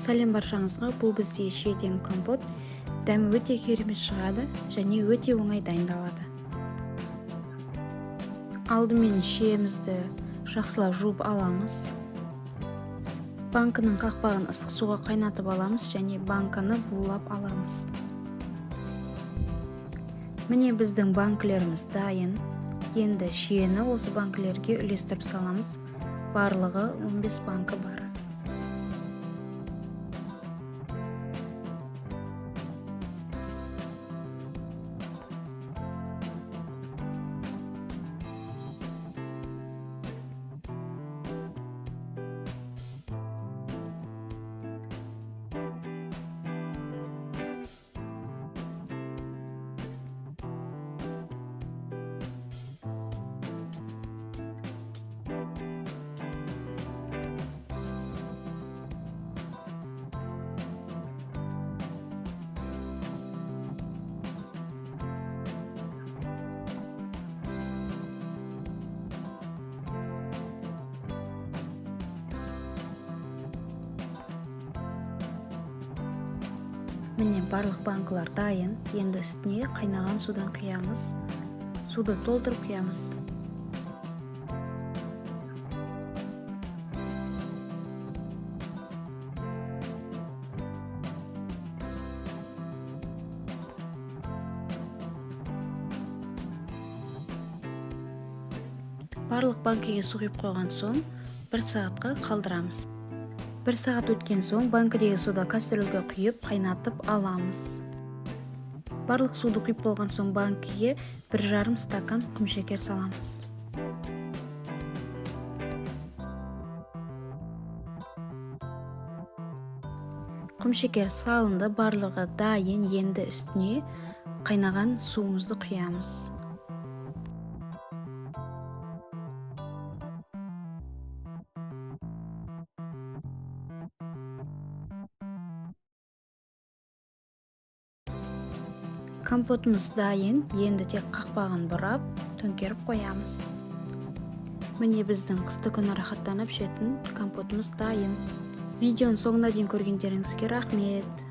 Сәлем баршаңызға, бұл бізде шиеден компот. Дәмі өте керемет шығады және өте оңай дайындалады. Алдымен шиемізді жақсылап жуып аламыз. Банкының қақпағын ыстық суға қайнатып аламыз және банканы булап аламыз. Міне біздің банкілеріміз дайын. Енді шиені осы банкілерге үлестіріп саламыз. Барлығы 15 банкі бар. Міне барлық банкылар дайын. Енді үстіне қайнаған судан құямыз. Суды толтырып құямыз. Барлық банкіге су құйып қойған соң 1 сағатқа қалдырамыз. 1 сағат өткен соң банкідегі суды кастрөлге құйып қайнатып аламыз. Барлық суды құйып болған соң банкіге 1,5 стакан құмшекер саламыз. Құмшекер салынды, барлығы дайын. Енді үстіне қайнаған суымызды құямыз. Компотымыз дайын. Енді тек қақпағын бұрап, төңкеріп қоямыз. Міне біздің қысты күні рахаттанып ішетін компотымыз дайын. Видеоның соңына дейін көргендеріңізге рахмет.